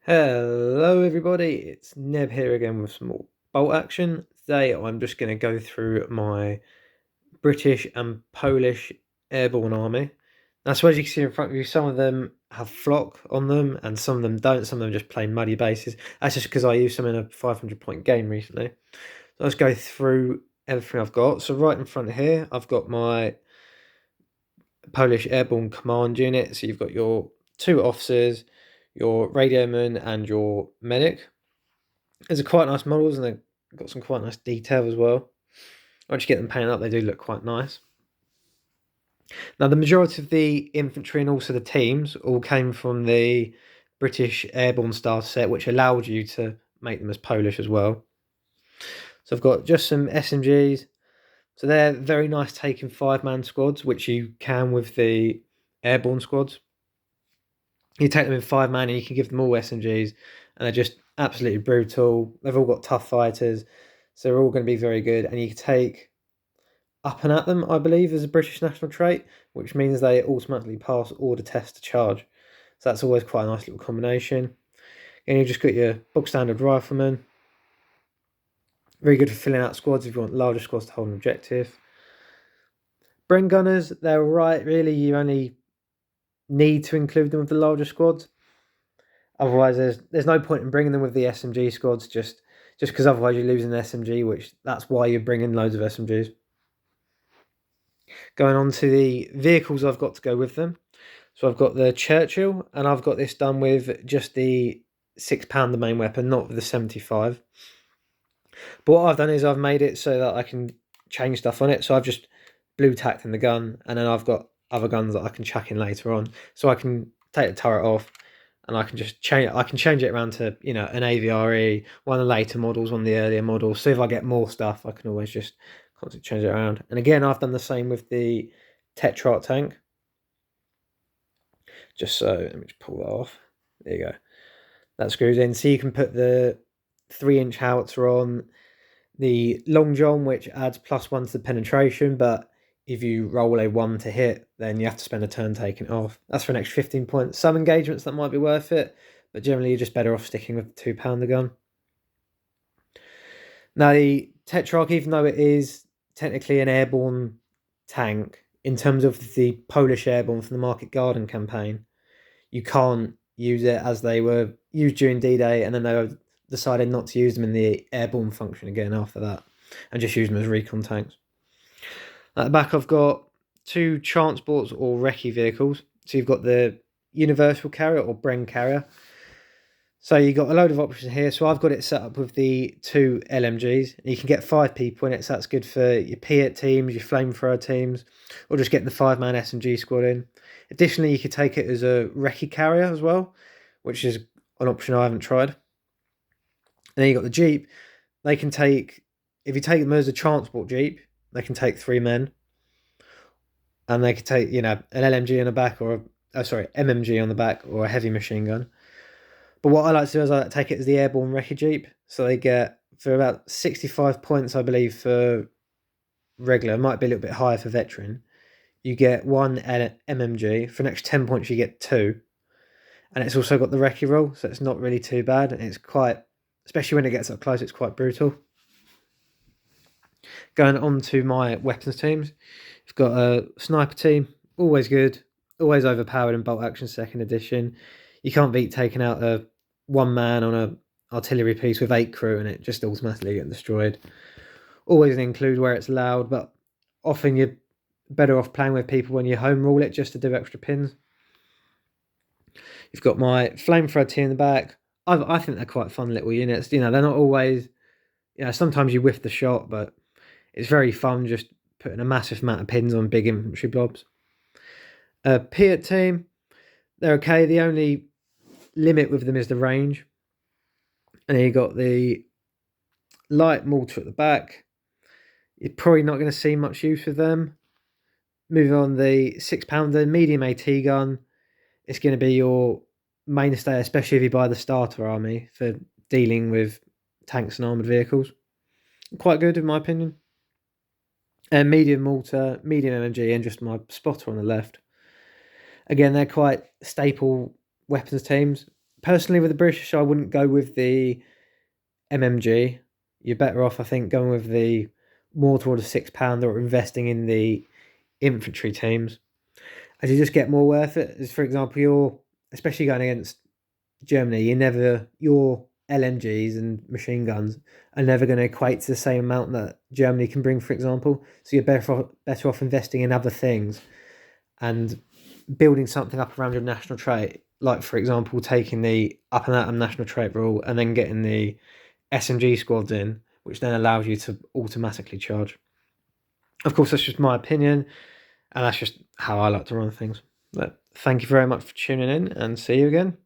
Hello everybody, it's Neb here again with some more bolt action. Today I'm just going to go through my British and Polish airborne army. Now, so as you can see in front of you, some of them have flock on them and some of them don't. Some of them just plain muddy bases. That's just because I used some in a 500 point game recently. So let's go through everything I've got. So right in front here, I've got my Polish airborne command unit. So you've got your two officers, your radioman and your medic. These are quite nice models, and they've got some quite nice detail as well. Once you get them painted up, they do look quite nice. Now, the majority of the infantry and also the teams all came from the British Airborne starter set, which allowed you to make them as Polish as well. So I've got just some SMGs. So they're very nice taking 5-man squads, which you can with the Airborne squads. You take them in 5-man and you can give them all SMGs, and they're just absolutely brutal. They've all got tough fighters, so they're all going to be very good. And you can take up and at them, I believe, as a British national trait, which means they automatically pass order test to charge. So that's always quite a nice little combination. And you just got your bog standard rifleman. Very good for filling out squads if you want larger squads to hold an objective. Bren gunners, they're right, really. You only need to include them with the larger squads. Otherwise, there's no point in bringing them with the SMG squads, just because otherwise you're losing the SMG, which that's why you're bringing loads of SMGs. Going on to the vehicles I've got to go with them. So I've got the Churchill, and I've got this done with just the £6 main weapon, not the 75. But what I've done is I've made it so that I can change stuff on it. So I've just blue tacked in the gun, and then I've got other guns that I can chuck in later on. So I can take the turret off, and I can just change it. I can change it around to, an AVRE, one of the later models, one of the earlier models. So if I get more stuff, I can always just constantly change it around. And again, I've done the same with the Tetrarch tank. Just so, let me just pull that off. There you go. That screws in. So you can put the 3-inch howitzer on, the Long John, which adds +1 to the penetration, but if you roll a 1 to hit, then you have to spend a turn taking it off. That's for an extra 15 points. Some engagements that might be worth it, but generally you're just better off sticking with the 2-pounder gun. Now, the Tetrarch, even though it is technically an airborne tank, in terms of the Polish airborne from the Market Garden campaign, you can't use it as they were used during D-Day, and then they decided not to use them in the airborne function again after that, and just use them as recon tanks. At the back, I've got 2 transports or recce vehicles. So you've got the Universal Carrier or Bren Carrier. So you've got a load of options here. So I've got it set up with the 2 LMGs. You can get 5 people in it, so that's good for your Piat teams, your flamethrower teams, or just getting the 5-man SMG squad in. Additionally, you could take it as a recce carrier as well, which is an option I haven't tried. And then you've got the Jeep. They can take, if you take them as a transport Jeep, they can take 3 men. And they could take, an LMG on the back, or MMG on the back, or a heavy machine gun. But what I like to do is I take it as the airborne recce Jeep. So they get, for about 65 points, I believe, for regular, might be a little bit higher for veteran, you get 1 MMG. For an extra 10 points, you get 2. And it's also got the recce roll, so it's not really too bad. And it's quite, especially when it gets up close, it's quite brutal. Going on to my weapons teams, we've got a sniper team, always good, always overpowered in bolt action 2nd edition. You can't beat taking out a 1-man on a artillery piece with 8 crew, and it just automatically getting destroyed. Always include where it's allowed, but often you're better off playing with people when you home rule it just to do extra pins. You've got my flamethrower team in the back. I think they're quite fun little units. They're not always, sometimes you whiff the shot, but it's very fun just putting a massive amount of pins on big infantry blobs. Piat team, they're okay. The only limit with them is the range. And then you got the light mortar at the back. You're probably not going to see much use with them. Moving on, the 6-pounder medium AT gun. It's going to be your mainstay, especially if you buy the starter army, for dealing with tanks and armoured vehicles. Quite good, in my opinion. Medium mortar, medium MMG, and just my spotter on the left. Again, they're quite staple weapons teams. personally, with the British, I wouldn't go with the MMG. You're better off, I think, going with the more towards a £6 or investing in the infantry teams, as you just get more worth it. As for example, you're especially going against Germany, your LMGs and machine guns are never going to equate to the same amount that Germany can bring, for example. So you're better off investing in other things and building something up around your national trait. Like, for example, taking the up and out of national trait rule and then getting the SMG squads in, which then allows you to automatically charge. Of course, that's just my opinion, and that's just how I like to run things. But thank you very much for tuning in, and see you again.